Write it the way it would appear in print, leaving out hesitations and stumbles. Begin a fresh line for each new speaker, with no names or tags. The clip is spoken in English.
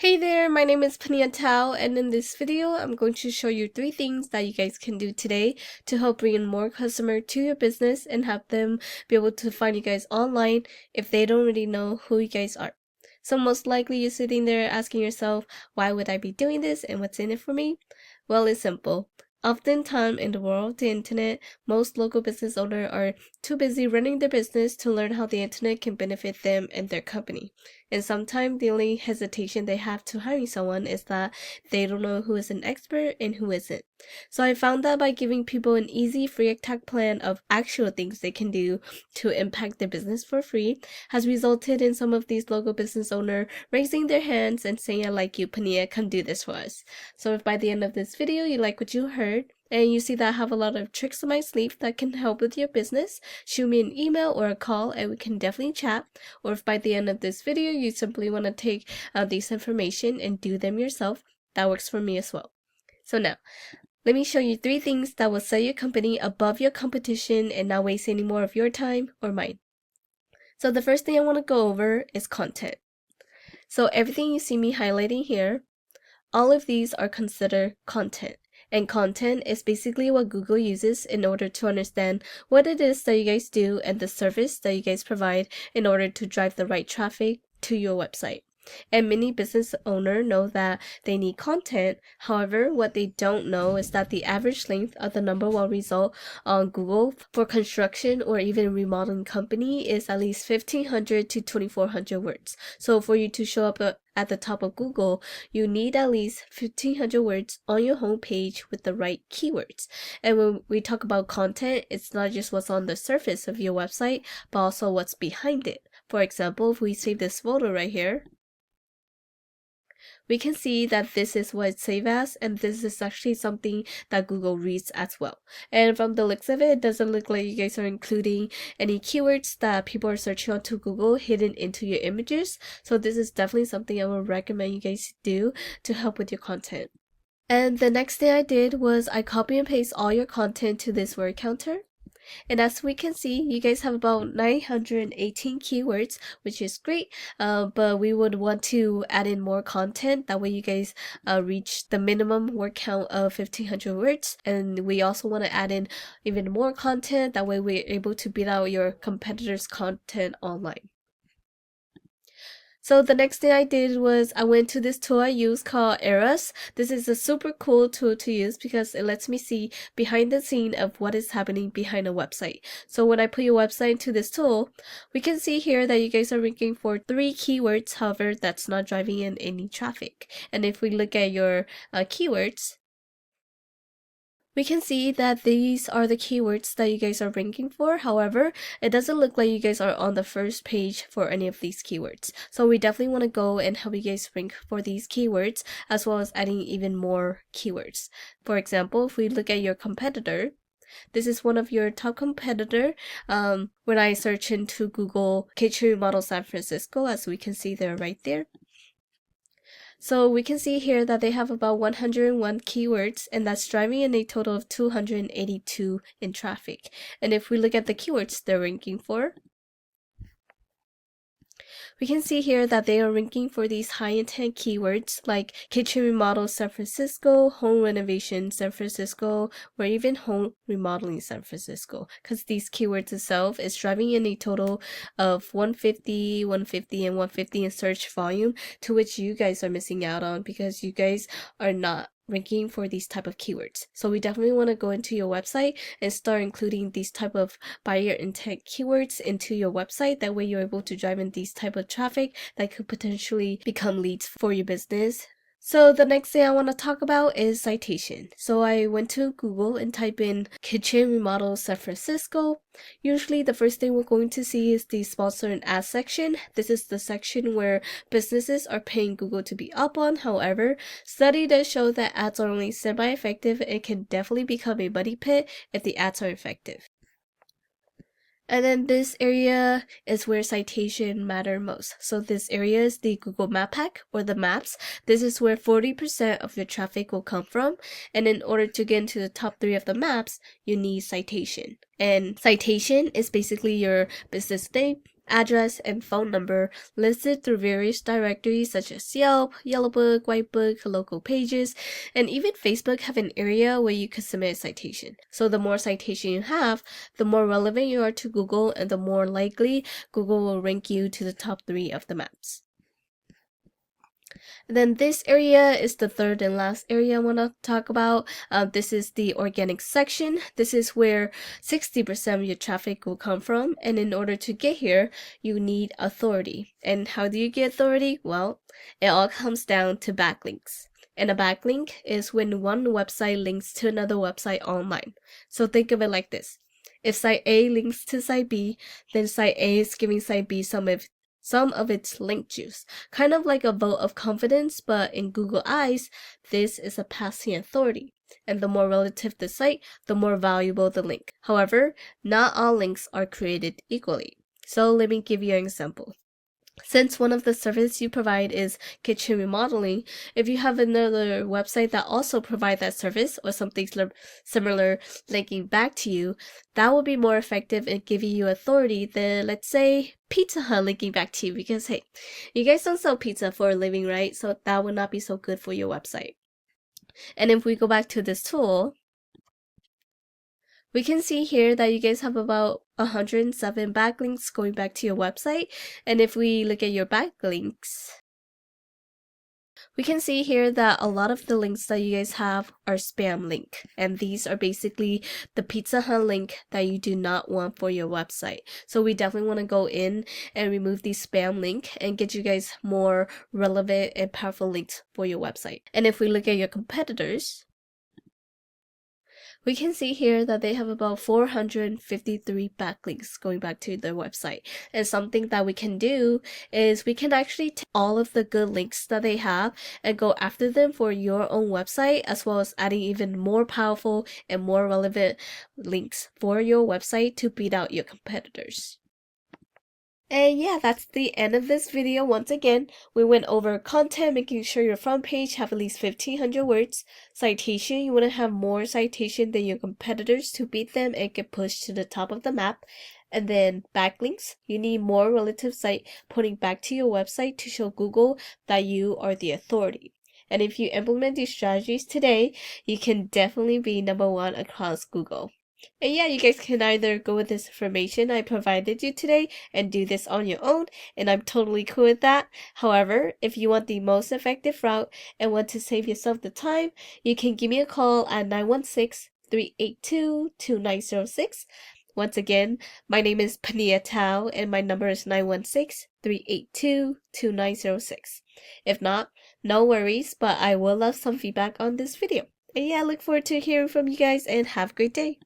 Hey there, my name is Panyia, and in this video, I'm going to show you 3 things that you guys can do today to help bring in more customer to your business and have them be able to find you guys online if they don't really know who you guys are. So most likely you're sitting there asking yourself, why would I be doing this and what's in it for me? Well, it's simple. Oftentimes in the world of the internet, most local business owners are too busy running their business to learn how the internet can benefit them and their company. And sometimes the only hesitation they have to hiring someone is that they don't know who is an expert and who isn't. So I found that by giving people an easy free attack plan of actual things they can do to impact their business for free has resulted in some of these local business owners raising their hands and saying, I like you, Panyia, come do this for us. So if by the end of this video you like what you heard, and you see that I have a lot of tricks on my sleeve that can help with your business, shoot me an email or a call and we can definitely chat. Or if by the end of this video you simply want to take this information and do them yourself, that works for me as well. So now, let me show you 3 things that will set your company above your competition and not waste any more of your time or mine. So the first thing I want to go over is content. So everything you see me highlighting here, all of these are considered content. And content is basically what Google uses in order to understand what it is that you guys do and the service that you guys provide in order to drive the right traffic to your website. And many business owners know that they need content. However, what they don't know is that the average length of the number 1 result on Google for construction or even remodeling company is at least 1,500 to 2,400 words. So for you to show up at the top of Google, you need at least 1,500 words on your homepage with the right keywords. And when we talk about content, it's not just what's on the surface of your website, but also what's behind it. For example, if we save this photo right here, we can see that this is what it's saved as, and this is actually something that Google reads as well. And from the looks of it, it doesn't look like you guys are including any keywords that people are searching onto Google hidden into your images. So this is definitely something I would recommend you guys do to help with your content. And the next thing I did was I copy and paste all your content to this word counter. And as we can see, you guys have about 918 keywords, which is great, but we would want to add in more content. That way you guys reach the minimum word count of 1,500 words. And we also want to add in even more content. That way we're able to beat out your competitors' content online. So the next thing I did was I went to this tool I use called Eras. This is a super cool tool to use because it lets me see behind the scene of what is happening behind a website. So when I put your website into this tool, we can see here that you guys are ranking for 3 keywords. However, that's not driving in any traffic. And if we look at your keywords, we can see that these are the keywords that you guys are ranking for. However, it doesn't look like you guys are on the first page for any of these keywords. So we definitely want to go and help you guys rank for these keywords as well as adding even more keywords. For example, if we look at your competitor, this is one of your top competitor. When I search into Google kitchen remodel San Francisco, as we can see there right there. So we can see here that they have about 101 keywords, and that's driving in a total of 282 in traffic. And if we look at the keywords they're ranking for, we can see here that they are ranking for these high intent keywords like kitchen remodel San Francisco, home renovation San Francisco, or even home remodeling San Francisco, because these keywords itself is driving in a total of 150, 150, and 150 in search volume, to which you guys are missing out on because you guys are not ranking for these type of keywords. So we definitely want to go into your website and start including these type of buyer intent keywords into your website. That way you're able to drive in these type of traffic that could potentially become leads for your business. So the next thing I want to talk about is citation. So I went to Google and type in kitchen remodel San Francisco. Usually the first thing we're going to see is the sponsor and ad section. This is the section where businesses are paying Google to be up on. However, study does show that ads are only semi-effective. It can definitely become a money pit if the ads are effective. And then this area is where citation matter most. So this area is the Google Map Pack or the maps. This is where 40% of your traffic will come from. And in order to get into the top 3 of the maps, you need citation. And citation is basically your business name, address, and phone number listed through various directories such as Yelp, Yellowbook, Whitebook, local pages, and even Facebook have an area where you can submit a citation. So the more citation you have, the more relevant you are to Google, and the more likely Google will rank you to the top 3 of the maps. And then this area is the third and last area I want to talk about. This is the organic section. This is where 60% of your traffic will come from. And in order to get here, you need authority. And how do you get authority? Well, it all comes down to backlinks. And a backlink is when one website links to another website online. So think of it like this. If site A links to site B, then site A is giving site B some of its link juice, kind of like a vote of confidence, but in Google eyes, this is a passing authority. And the more relative the site, the more valuable the link. However, not all links are created equally. So let me give you an example. Since one of the services you provide is kitchen remodeling, if you have another website that also provides that service or something similar linking back to you, that will be more effective in giving you authority than, let's say, Pizza Hut linking back to you, because hey, you guys don't sell pizza for a living, right? So that would not be so good for your website. And if we go back to this tool, we can see here that you guys have about 107 backlinks going back to your website. And if we look at your backlinks, we can see here that a lot of the links that you guys have are spam link. And these are basically the Pizza Hut link that you do not want for your website. So we definitely want to go in and remove these spam link and get you guys more relevant and powerful links for your website. And if we look at your competitors, we can see here that they have about 453 backlinks going back to their website. And something that we can do is we can actually take all of the good links that they have and go after them for your own website, as well as adding even more powerful and more relevant links for your website to beat out your competitors. And yeah, that's the end of this video. Once again, we went over content, making sure your front page have at least 1500 words. Citation, you want to have more citation than your competitors to beat them and get pushed to the top of the map. And then backlinks, you need more relative site pointing back to your website to show Google that you are the authority. And if you implement these strategies today, you can definitely be #1 across Google. And yeah, you guys can either go with this information I provided you today and do this on your own, and I'm totally cool with that. However, if you want the most effective route and want to save yourself the time, you can give me a call at 916-382-2906. Once again, my name is Panyia and my number is 916-382-2906. If not, no worries, but I will love some feedback on this video. And yeah, I look forward to hearing from you guys, and have a great day.